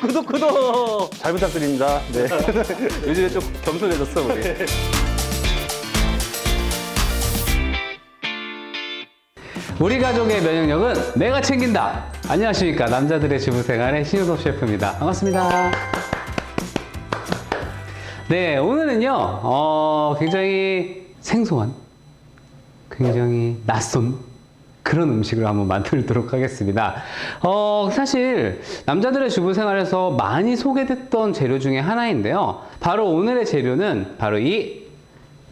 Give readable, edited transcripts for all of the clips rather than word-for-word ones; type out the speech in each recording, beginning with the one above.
구독! 잘 부탁드립니다. 네. 요즘에 좀 겸손해졌어, 우리. 우리 가족의 면역력은 내가 챙긴다. 안녕하십니까. 남자들의 주부생활의 신효섭 셰프입니다. 반갑습니다. 네, 오늘은요, 굉장히 생소한, 굉장히 낯선 그런 음식을 한번 만들도록 하겠습니다. 사실 남자들의 주부생활에서 많이 소개됐던 재료 중에 하나인데요. 바로 오늘의 재료는 바로 이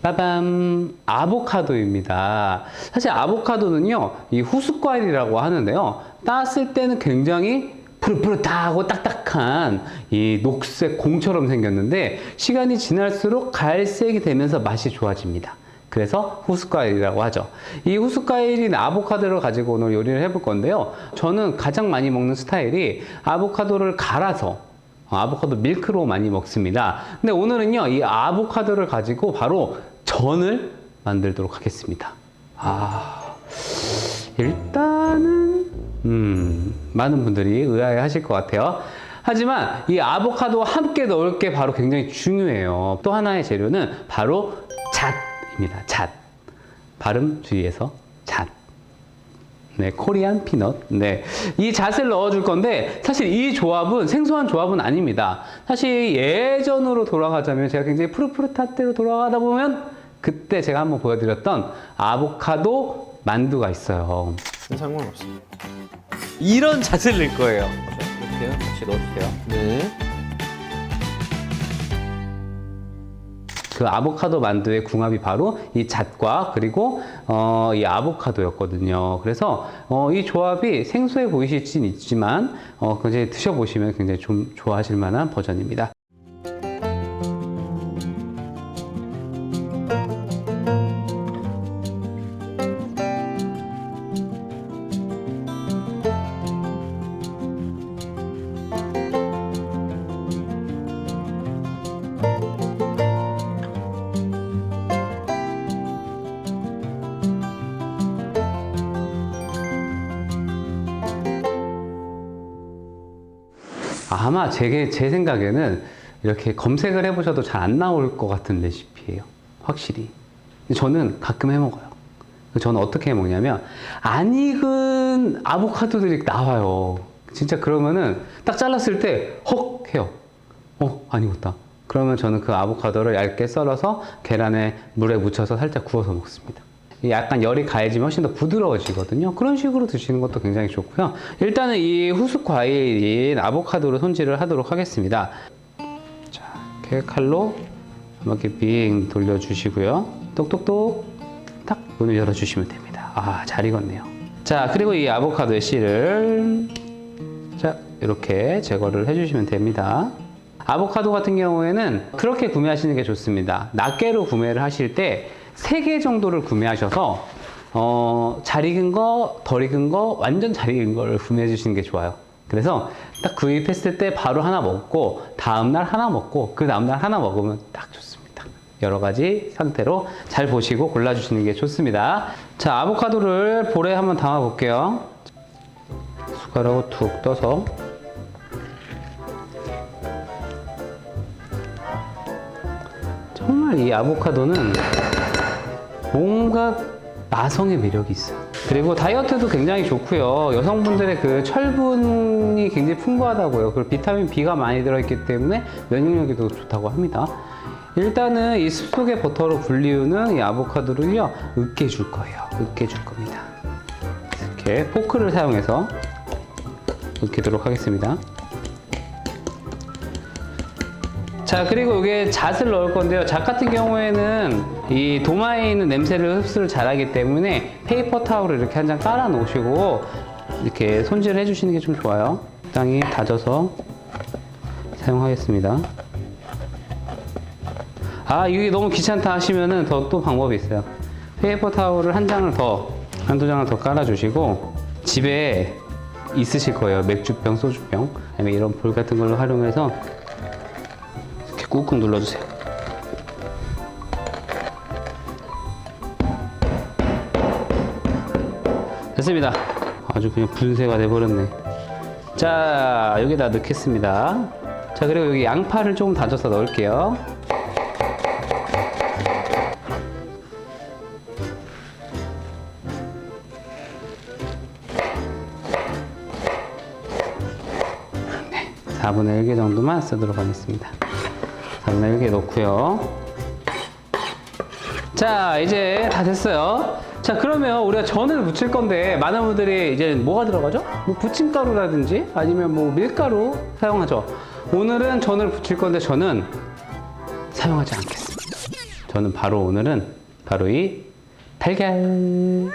빠밤! 아보카도입니다. 사실 아보카도는요, 이 후숫과일이라고 하는데요. 땄을 때는 굉장히 푸릇푸릇하고 딱딱한 이 녹색 공처럼 생겼는데, 시간이 지날수록 갈색이 되면서 맛이 좋아집니다. 그래서 후숫과일이라고 하죠. 이 후숫과일인 아보카도를 가지고 오늘 요리를 해볼 건데요. 저는 가장 많이 먹는 스타일이 아보카도를 갈아서 아보카도 밀크로 많이 먹습니다. 근데 오늘은요, 이 아보카도를 가지고 바로 전을 만들도록 하겠습니다. 일단은 많은 분들이 의아해 하실 것 같아요. 하지만 이 아보카도와 함께 넣을 게 바로 굉장히 중요해요. 또 하나의 재료는 바로 잣입니다. 잣. 발음 주의해서 잣. 네, 코리안 피넛. 네. 이 잣을 넣어줄 건데, 사실 이 조합은 생소한 조합은 아닙니다. 사실 예전으로 돌아가자면, 제가 굉장히 푸릇푸릇할 때로 돌아가다 보면, 그때 제가 한번 보여드렸던 아보카도 만두가 있어요. 상관없습니다. 이런 잣을 넣을 거예요. 이렇게요. 같이 넣어주세요. 네. 그 아보카도 만두의 궁합이 바로 이 잣과 그리고 이 아보카도였거든요. 그래서 이 조합이 생소해 보이실진 있지만 굉장히 드셔보시면 굉장히 좀 좋아하실 만한 버전입니다. 아마 제 생각에는 이렇게 검색을 해보셔도 잘 안 나올 것 같은 레시피예요. 확실히. 저는 가끔 해 먹어요. 저는 어떻게 해 먹냐면, 안 익은 아보카도들이 나와요. 진짜 그러면은 딱 잘랐을 때 헉 해요. 안 익었다. 그러면 저는 그 아보카도를 얇게 썰어서 계란에 물에 묻혀서 살짝 구워서 먹습니다. 약간 열이 가해지면 훨씬 더 부드러워지거든요. 그런 식으로 드시는 것도 굉장히 좋고요. 일단은 이 후숙 과일인 아보카도를 손질을 하도록 하겠습니다. 자, 이렇게 칼로 이렇게 빙 돌려주시고요. 똑똑똑 딱 문을 열어주시면 됩니다. 잘 익었네요. 자, 그리고 이 아보카도의 씨를 자, 이렇게 제거를 해주시면 됩니다. 아보카도 같은 경우에는 그렇게 구매하시는 게 좋습니다. 낱개로 구매를 하실 때 3개 정도를 구매하셔서 잘 익은 거, 덜 익은 거, 완전 잘 익은 거를 구매해 주시는 게 좋아요. 그래서 딱 구입했을 때 바로 하나 먹고, 다음날 하나 먹고, 그 다음날 하나 먹으면 딱 좋습니다. 여러 가지 상태로 잘 보시고 골라주시는 게 좋습니다. 자, 아보카도를 볼에 한번 담아 볼게요. 숟가락으로 툭 떠서 정말 이 아보카도는 뭔가 마성의 매력이 있어요. 그리고 다이어트도 굉장히 좋고요. 여성분들의 그 철분이 굉장히 풍부하다고요. 그리고 비타민 B가 많이 들어있기 때문에 면역력에도 좋다고 합니다. 일단은 이 숲속의 버터로 불리우는 이 아보카도를요, 으깨줄 거예요. 으깨줄 겁니다. 이렇게 포크를 사용해서 으깨도록 하겠습니다. 자, 그리고 이게 잣을 넣을 건데요. 잣 같은 경우에는 이 도마에 있는 냄새를 흡수를 잘하기 때문에 페이퍼 타올을 이렇게 한 장 깔아 놓으시고 이렇게 손질을 해주시는 게 좀 좋아요. 적당히 다져서 사용하겠습니다. 이게 너무 귀찮다 하시면은 또 방법이 있어요. 페이퍼 타올을 한두 장을 더 깔아주시고, 집에 있으실 거예요. 맥주병, 소주병, 아니면 이런 볼 같은 걸로 활용해서 이렇게 꾹꾹 눌러주세요. 됐습니다. 아주 그냥 분쇄가 돼버렸네. 자, 여기다 넣겠습니다. 자, 그리고 여기 양파를 조금 다져서 넣을게요. 네, 4분의 1개 정도만 쓰도록 하겠습니다. 4분의 1개 넣고요. 자, 이제 다 됐어요. 자, 그러면 우리가 전을 부칠 건데 많은 분들이 이제 뭐가 들어가죠? 뭐 부침가루라든지 아니면 뭐 밀가루 사용하죠. 오늘은 전을 부칠 건데 저는 사용하지 않겠습니다. 저는 오늘은 바로 이 달걀.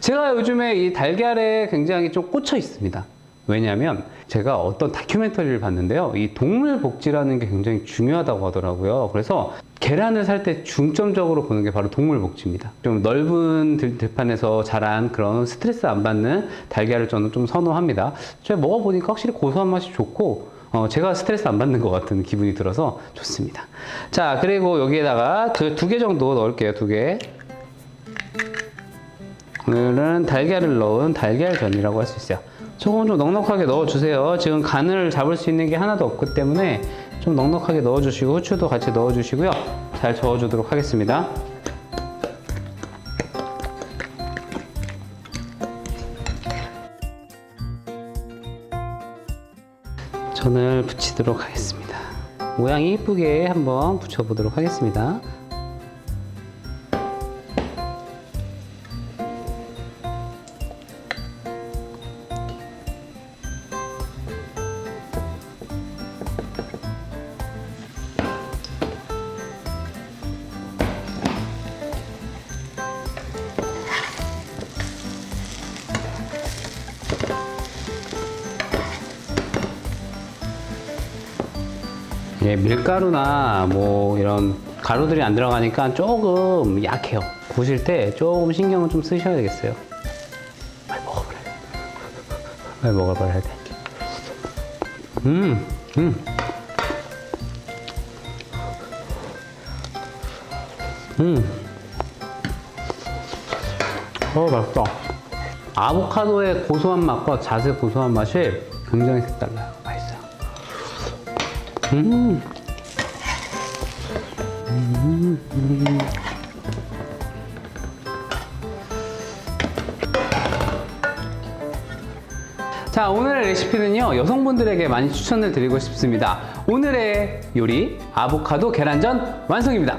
제가 요즘에 이 달걀에 굉장히 좀 꽂혀 있습니다. 왜냐하면 제가 어떤 다큐멘터리를 봤는데요. 이 동물 복지라는 게 굉장히 중요하다고 하더라고요. 그래서 계란을 살 때 중점적으로 보는 게 바로 동물 복지입니다. 좀 넓은 들판에서 자란 그런 스트레스 안 받는 달걀을 저는 좀 선호합니다. 제가 먹어보니까 확실히 고소한 맛이 좋고 제가 스트레스 안 받는 것 같은 기분이 들어서 좋습니다. 자, 그리고 여기에다가 두 개 정도 넣을게요. 2개. 오늘은 달걀을 넣은 달걀전이라고 할 수 있어요. 조금 좀 넉넉하게 넣어주세요. 지금 간을 잡을 수 있는 게 하나도 없기 때문에 좀 넉넉하게 넣어주시고 후추도 같이 넣어주시고요. 잘 저어주도록 하겠습니다. 전을 부치도록 하겠습니다. 모양이 이쁘게 한번 붙여보도록 하겠습니다. 예, 밀가루나 뭐 이런 가루들이 안 들어가니까 조금 약해요. 구우실 때 조금 신경을 좀 쓰셔야 되겠어요. 빨리 먹어버려. 빨리 먹어버려야 돼. 맛있다. 아보카도의 고소한 맛과 잣의 고소한 맛이 굉장히 색달라요. 맛있어요. 자, 오늘의 레시피는요, 여성분들에게 많이 추천을 드리고 싶습니다. 오늘의 요리, 아보카도 계란전 완성입니다.